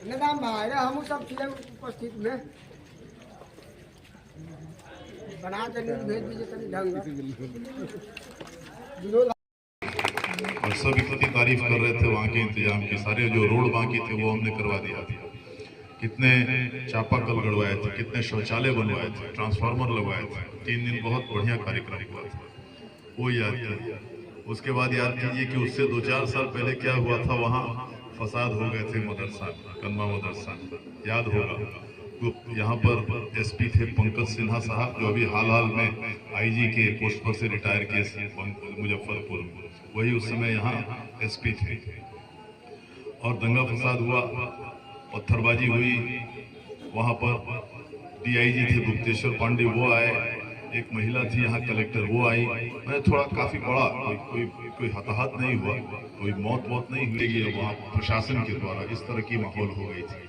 निदान भाई हम सब चीजें उपस्थित में बना के न्यूज भेज दीजिए कभी ढंग और सभी कितनी तारीफ कर रहे थे वहाँ के इंतजाम की। सारे जो रोड बाकी थे वो हमने करवा दिया था। कितने चापाकल गड़वाए थे, कितने शौचालय बनवाए थे, ट्रांसफार्मर लगवाए थे। 3 दिन बहुत बढ़िया कार्यक्रम हुआ था, वो याद कीजिए। उसके बाद याद कीजिए कि उससे 2-4 साल पहले क्या हुआ था। वहाँ फसाद हो गए थे मदरसा, कन्वा मदरसा, याद होगा। तो यहाँ पर एसपी थे पंकज सिन्हा साहब, जो अभी हाल में आईजी के पोस्ट पर से रिटायर किए मुजफ्फरपुर में, वही उस समय यहाँ एसपी थे। और दंगा फसाद हुआ, पत्थरबाजी हुई। वहाँ पर डीआईजी थे गुप्तेश्वर पांडे, वो आए। एक महिला थी यहाँ कलेक्टर, वो आई। मैं थोड़ा काफी बड़ा कोई हताहत नहीं हुआ, कोई मौत नहीं हुई। वहाँ प्रशासन के द्वारा इस तरह की माहौल हो गई थी।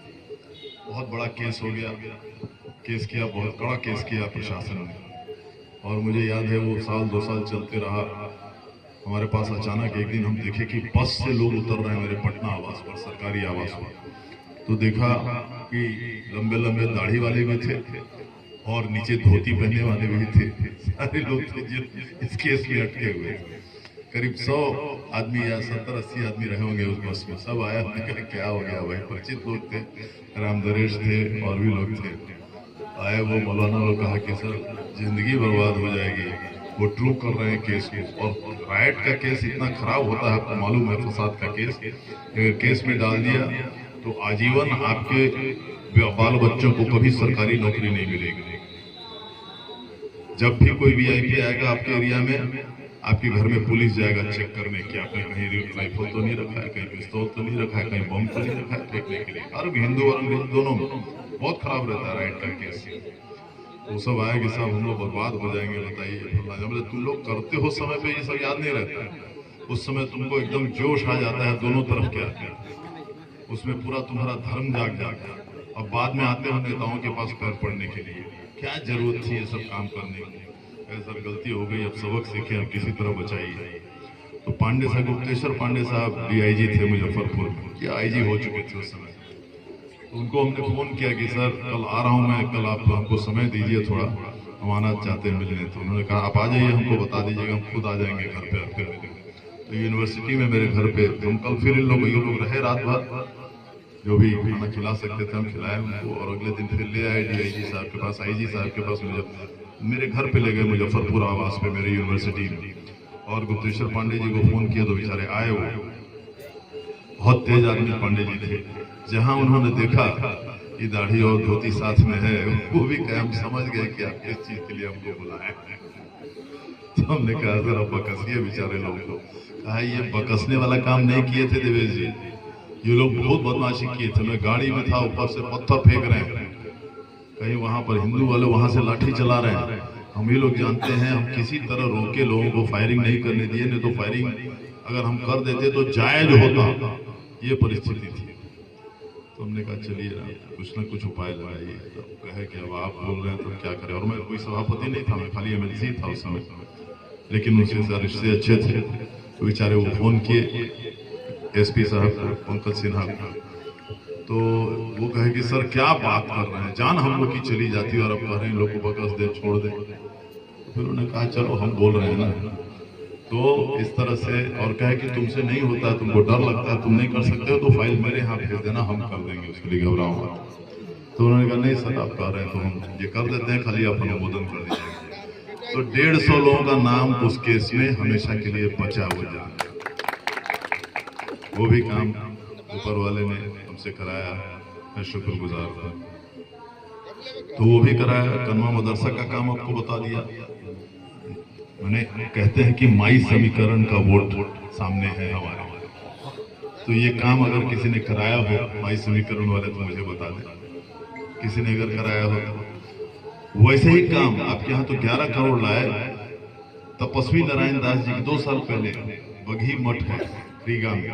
बहुत बड़ा केस हो गया, केस किया, बहुत बड़ा केस किया प्रशासन ने। और मुझे याद है वो 1-2 साल चलते रहा। हमारे पास अचानक एक दिन हम देखे कि बस से लोग उतर रहे हैं मेरे पटना आवास पर, सरकारी आवास पर। तो देखा कि लंबे लंबे दाढ़ी वाले भी थे और नीचे धोती पहनने वाले भी थे। सारे लोग थे जो इस केस में अटके हुए। करीब 100 आदमी या 70-80 आदमी रहे होंगे उस बस में। सब आया, हमने कहा क्या हो गया भाई। परिचित लोग थे, राम दरेश थे और भी लोग थे। आए वो मौलाना लोग, कहा कि सर जिंदगी बर्बाद हो जाएगी, वो ट्रू कर रहे हैं केस को। और राइट का केस इतना खराब होता है, आपको मालूम है, फसाद का केस में डाल दिया तो आजीवन आपके बाल बच्चों को कभी सरकारी नौकरी नहीं मिलेगी। जब भी कोई वीआईपी आएगा आपके एरिया में, आपके घर में पुलिस जाएगा चेक करने कि आपने कहीं राइफल तो नहीं रखा है, कहीं पिस्तौल तो नहीं रखा है, कहीं बम तो नहीं रखा है, देखने के लिए। और हिंदू और अंग्रेज दोनों में बहुत खराब रहता है राइट का केस। वो सब आएंगे, साहब हम लोग बर्बाद हो जाएंगे, बताइए। तुम लोग करते हो समय पे ये सब याद नहीं रहता है। उस समय तुमको एकदम जोश आ जाता है दोनों तरफ क्या, उसमें पूरा तुम्हारा धर्म जाग जाता है। अब बाद में आते हो नेताओं के पास पैर पड़ने के लिए। क्या जरूरत थी ये सब काम करने की। ऐसा गलती हो गई, अब सबक सीखे, अब किसी तरह बचाइए। तो पांडे साहब, गुप्तेश्वर पांडे साहब डीआईजी थे मुजफ्फरपुर में, क्या आईजी हो चुके थे उस समय। तो उनको हमने फोन किया कि सर कल आ रहा हूँ मैं, कल आप हमको समय दीजिए, थोड़ा हम आना चाहते हैं मिलने। तो उन्होंने कहा आप आ जाइए, हमको बता दीजिएगा, हम खुद आ जाएंगे घर पे आपके मिलने। तो यूनिवर्सिटी में मेरे घर पे, तो हम कल फिर इन लोग रहे रात भर, जो भी खाना खिला सकते थे हम खिलाए उनको। और अगले दिन फिर ले आए डीआईजी साहब के पास, आईजी साहब के पास, मेरे घर पे ले गए मुजफ्फरपुर आवास पे मेरे यूनिवर्सिटी में। और गुप्तेश्वर पांडे जी को फोन किया तो बेचारे आए। वो बहुत तेज आदमी पांडे जी थे। जहां उन्होंने देखा कि दाढ़ी और धोती साथ में है, वो भी हम समझ गए कि आप किस चीज के लिए हमको बुलाए। तो हमने कहा सर अब बकसिए बेचारे लोग को। कहा ये बकसने वाला काम नहीं किए थे देवेश जी, ये लोग बहुत बदमाशी किए थे। मैं गाड़ी में था, ऊपर से पत्थर फेंक रहे हैं, कहीं वहां पर हिंदू वाले वहां से लाठी चला रहे हैं। हम ही लोग जानते हैं, हम किसी तरह रोके लोगों को फायरिंग नहीं करने दिए, नहीं तो फायरिंग अगर हम कर देते तो जायज होता। ये परिस्थिति थी। तो हमने कहा चलिए कुछ ना कुछ उपाय लगाइए। तो कहे कि अब आप बोल रहे हैं तो क्या करें। और मैं कोई सभापति नहीं था, मैं खाली एमएलसी था उस समय, लेकिन उनसे रिश्ते अच्छे थे। तो बेचारे वो फोन किए एसपी साहब पंकज सिन्हा, तो वो कहे कि सर क्या बात कर रहे हैं, जान हम लोग की चली जाती है और अब कह रहे हैं लोग को बकस दे, छोड़ दे। फिर उन्होंने कहा चलो हम बोल रहे हैं ना, तो इस तरह से। और कहे कि तुमसे नहीं होता, तुमको डर लगता है, तुम नहीं कर सकते हो, तो फाइल मेरे यहाँ भेज देना, हम कर देंगे, उसके लिए घबराओ मत। तो उन्होंने कहा नहीं सर आप कह रहे हैं तो हम ये कर देते हैं, खाली आप अनुमोदन कर दीजिए। तो 150 लोगों का नाम उस केस में हमेशा के लिए बचा हो जाए। वो भी काम ऊपर वाले ने हमसे कराया, मैं शुक्रगुजार था। तो वो भी कराया। कन्वा मदरसा का काम आपको बता दिया मैंने। कहते हैं कि माई समीकरण का वोट सामने है हमारे। तो ये काम अगर किसी ने कराया हो, माई समीकरण वाले, तो मुझे बता दें किसी ने अगर कराया हो तो। वैसे ही काम आपके यहाँ तो 11 करोड़ लाए तपस्वी नारायण दास जी 2 साल पहले। बघी मठ है रीगा में,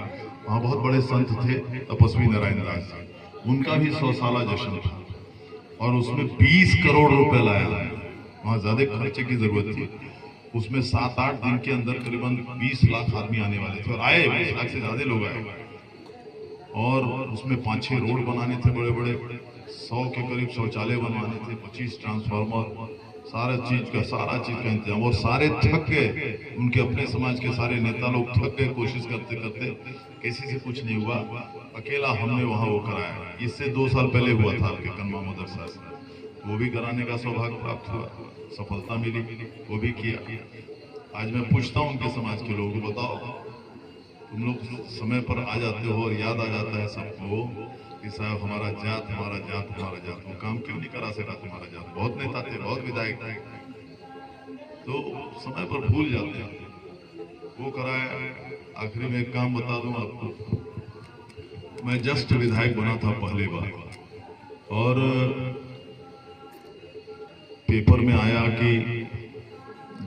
वहाँ बहुत बड़े संत थे तपस्वी नारायण दास जी, उनका भी 100 साला जश्न था और उसमें 20 करोड़ रुपए लाया। वहाँ ज्यादा खर्चे की जरूरत थी। उसमें 7-8 दिन के अंदर करीबन 20 लाख आदमी आने वाले थे और आए, 20 लाख से ज्यादा लोग आए। और उसमें 5-6 रोड बनाने थे बड़े बड़े, 100 के करीब शौचालय बनवाने थे, 25 ट्रांसफार्मर, सारा चीज का इंतजाम। और सारे थक गए, उनके अपने समाज के सारे नेता लोग थक गए कोशिश करते करते, किसी से कुछ नहीं हुआ। अकेला हमने वहां वो कराया। इससे 2 साल पहले हुआ था आपके कन्मा मदरसा से, वो भी कराने का सौभाग्य प्राप्त हुआ, सफलता मिली, वो भी किया। आज मैं पूछता हूँ उनके समाज के लोगों को, बताओ तुम लोग समय पर आ जाते हो और याद आ जाता है सबको कि साहब हमारा जात, हमारा जात, हमारा जात, वो काम क्यों नहीं करा सका तुम्हारा जात? बहुत नेता थे, बहुत विधायक थे, तो समय पर भूल जाते हैं। वो कराया। आखिरी में एक काम बता दूं आपको, मैं जस्ट विधायक बना था पहली बार, और पेपर में आया कि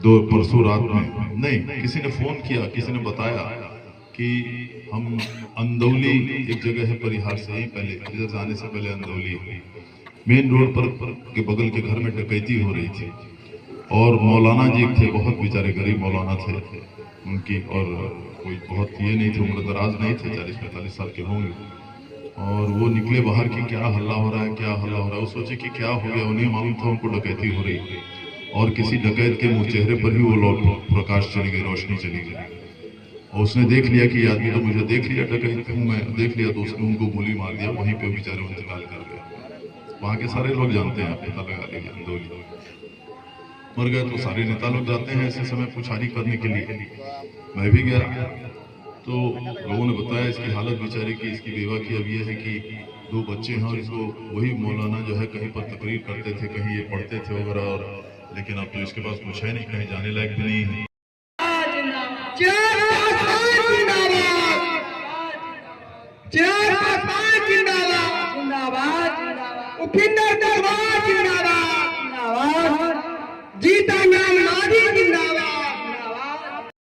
परसों रात में, नहीं किसी ने फोन किया, किसी ने बताया कि हम अंदौली, एक जगह है परिहार से ही पहले, इधर जाने से पहले अंदौली मेन रोड पर के बगल के घर में डकैती हो रही थी, और मौलाना जी थे, बहुत बेचारे गरीब मौलाना थे उनकी, और कोई बहुत ये नहीं थे, उम्र दराज नहीं थे, 40-45 साल के होंगे, और वो निकले बाहर कि क्या हल्ला हो रहा है, क्या हल्ला हो रहा है। वो सोचे कि क्या हो गया, उन्हें मालूम था उनको डकैती हो रही, और किसी डकैत के मुंह चेहरे पर ही वो लौट प्रकाश चली गई, रोशनी चली गई, और उसने देख लिया कि ये आदमी तो मुझे देख लिया, डकैत हूँ मैं, देख लिया, तो उसने उनको गोली मार दिया, वहीं पे बेचारे इंतकाल कर गए। वहां के सारे लोग जानते हैं, पता लगा लीजिए, अंदौली मर गए। तो सारे नेता लोग जाते हैं ऐसे समय पुछारी करने के लिए। मैं भी गया, तो लोगों ने बताया इसकी हालत बेचारे की, इसकी बेवा की अब ये है कि 2 बच्चे हैं, और इसको वही मौलाना जो है कहीं पर तकरीर करते थे, कहीं ये पढ़ते थे वगैरह, और लेकिन अब तो इसके पास कुछ है नहीं, कहीं जाने लायक भी नहीं है। जिंदाबाद,